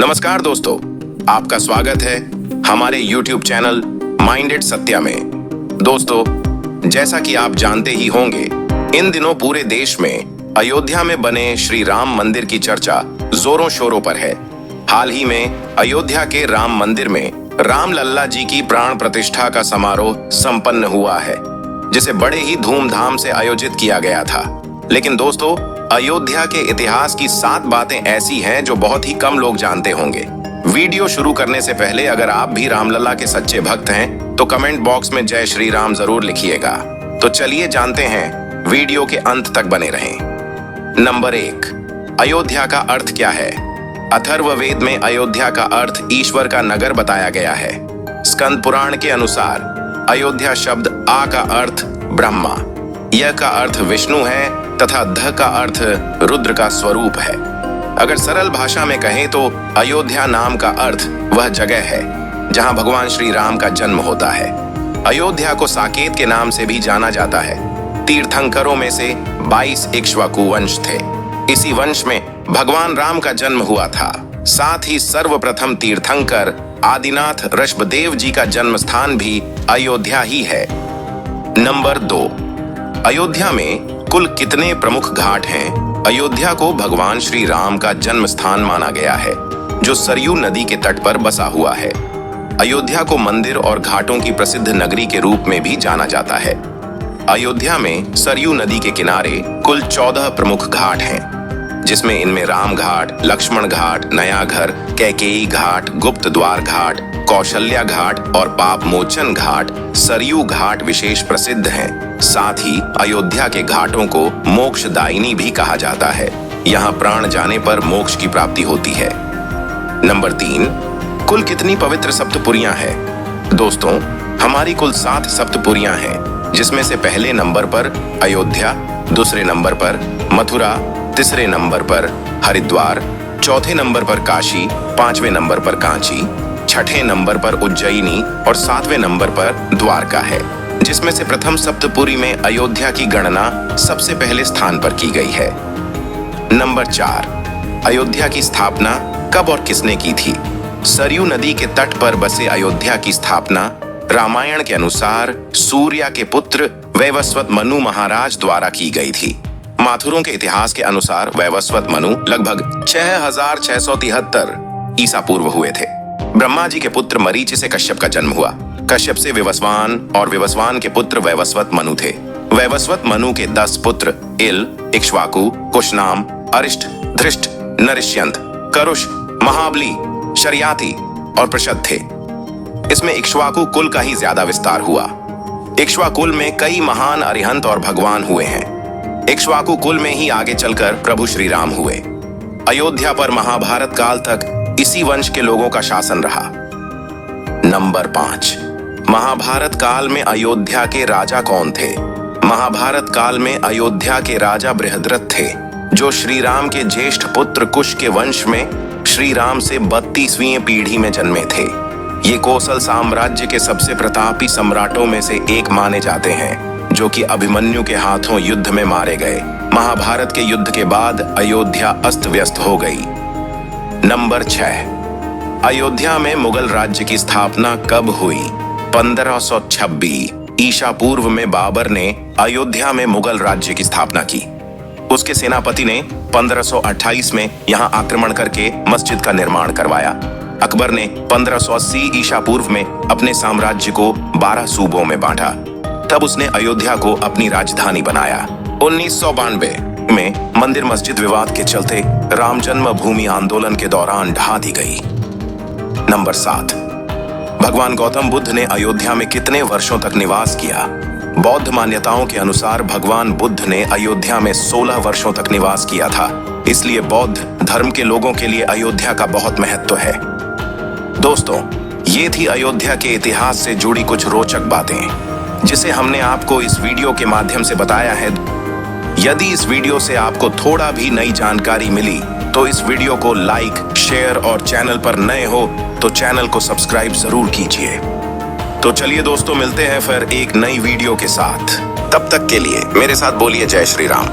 नमस्कार दोस्तों, आपका स्वागत है हमारे YouTube चैनल माइंडेड सत्या में। दोस्तों, जैसा कि आप जानते ही होंगे, इन दिनों पूरे देश में अयोध्या में बने श्री राम मंदिर की चर्चा जोरों शोरों पर है। हाल ही में अयोध्या के राम मंदिर में राम लल्ला जी की प्राण प्रतिष्ठा का समारोह संपन्न हुआ है, जिसे बड़े ही धूमधाम से आयोजित किया गया था। लेकिन दोस्तों, अयोध्या के इतिहास की 7 बातें ऐसी हैं जो बहुत ही कम लोग जानते होंगे। वीडियो शुरू करने से पहले अगर आप भी रामलला के सच्चे भक्त हैं तो कमेंट बॉक्स में जय श्री राम जरूर लिखिएगा। तो चलिए जानते हैं, वीडियो के अंत तक बने रहें। नंबर 1, अयोध्या का अर्थ क्या है? अथर्ववेद में अयोध्या का अर्थ ईश्वर का नगर बताया गया है। स्कंद पुराण के अनुसार अयोध्या शब्द आ का अर्थ ब्रह्मा, य का अर्थ विष्णु है तथा ध का अर्थ रुद्र का स्वरूप है। अगर सरल भाषा में कहें तो अयोध्या नाम का अर्थ वह जगह है जहां भगवान श्री राम का जन्म होता है। अयोध्या को साकेत के नाम से भी जाना जाता है। तीर्थंकरों में से 22 इक्ष्वाकु वंश थे। इसी वंश में भगवान राम का जन्म हुआ था। साथ ही सर्वप्रथम तीर्थंकर आदिनाथ ऋषभदेव जी का जन्म स्थान भी अयोध्या ही है। नंबर 2, अयोध्या में कुल कितने प्रमुख घाट हैं? अयोध्या को भगवान श्री राम का जन्म स्थान माना गया है, जो सरयू नदी के तट पर बसा हुआ है। अयोध्या को मंदिर और घाटों की प्रसिद्ध नगरी के रूप में भी जाना जाता है। अयोध्या में सरयू नदी के किनारे कुल 14 प्रमुख घाट हैं, जिसमें इनमें राम घाट, लक्ष्मण घाट, नया घर, कैकेयी घाट, गुप्त द्वार घाट, कौशल्या घाट और पाप मोचन घाट, सरयू घाट विशेष प्रसिद्ध हैं। साथ ही अयोध्या के घाटों को मोक्षदायिनी भी कहा जाता है। यहाँ प्राण जाने पर मोक्ष की प्राप्ति होती है। नंबर 3, कुल कितनी पवित्र सप्तपुरियां हैं? दोस्तों, हमारी कुल 7 सप्तपुरियां हैं, जिसमें से पहले नंबर पर अयोध्या, दूसरे नंबर पर मथुरा, तीसरे नंबर पर हरिद्वार, चौथे नंबर पर काशी, 5वें नंबर पर कांची, 6ठे नंबर पर उज्जैनी और 7वें नंबर पर द्वारका है, जिसमें से प्रथम सप्तपुरी में अयोध्या की गणना सबसे पहले स्थान पर की गई है। नंबर 4, अयोध्या की स्थापना कब और किसने की थी? सरयू नदी के तट पर बसे अयोध्या की स्थापना रामायण के अनुसार सूर्या के पुत्र वैवस्वत मनु महाराज द्वारा की गई थी। माथुरों के इतिहास के अनुसार वैवस्वत मनु लगभग 6673 ईसा पूर्व हुए थे। ब्रह्मा जी के पुत्र मरीचि से कश्यप का जन्म हुआ। कश्यप से विवस्वान और विवस्वान के पुत्र वैवस्वत मनु थे। वैवस्वत मनु के 10 पुत्र इल, इक्ष्वाकु, कुशनाम, अरिष्ट, धृष्ट, नरिष्यंत, करुष, महाबली, शर्याति और प्रशद थे। इसमें इक्ष्वाकु कुल का ही ज्यादा विस्तार हुआ। इक्ष्वाकुल में कई महान अरिहंत और भगवान हुए हैं। इक्ष्वाकु कुल में ही आगे चलकर प्रभु श्री राम हुए। अयोध्या पर महाभारत काल तक इसी वंश के लोगों का शासन रहा। नंबर 5, महाभारत काल में अयोध्या के राजा कौन थे? महाभारत काल में अयोध्या के राजा बृहद्रथ थे, जो श्री राम के ज्येष्ठ पुत्र कुश के वंश में श्री राम से 32वीं पीढ़ी में जन्मे थे। ये कौशल साम्राज्य के सबसे प्रतापी सम्राटों में से एक माने जाते हैं, जो कि अभिमन्यु के हाथों युद्ध में मारे गए। महाभारत के युद्ध के बाद अयोध्या अस्त व्यस्त हो गई। नंबर 6, अयोध्या में मुगल राज्य की स्थापना कब हुई? 1526 ईसा पूर्व में बाबर ने अयोध्या में मुगल राज्य की स्थापना की। उसके सेनापति ने 1528 में यहां आक्रमण करके मस्जिद का निर्माण करवाया। अकबर ने 1580 ईसा पूर्व में अपने साम्राज्य को 12 सूबों में बांटा। तब उसने अयोध्या को अपनी राजधानी बनाया। 1992 में मंदिर मस्जिद विवाद के चलते राम जन्मभूमि आंदोलन के दौरान ढा दी गई। नंबर 7, भगवान गौतम बुद्ध ने अयोध्या में कितने वर्षों तक निवास किया? बौद्ध मान्यताओं के अनुसार भगवान बुद्ध ने अयोध्या में 16 वर्षों तक निवास किया था। इसलिए बौद्ध धर्म के लोगों के लिए अयोध्या का बहुत महत्व है। दोस्तों, ये थी अयोध्या के इतिहास से जुड़ी कुछ रोचक बातें, जिसे हमने आपको इस वीडियो के माध्यम से बताया है। यदि इस वीडियो से आपको थोड़ा भी नई जानकारी मिली तो इस वीडियो को लाइक, शेयर और चैनल पर नए हो तो चैनल को सब्सक्राइब जरूर कीजिए। तो चलिए दोस्तों, मिलते हैं फिर एक नई वीडियो के साथ। तब तक के लिए मेरे साथ बोलिए जय श्री राम।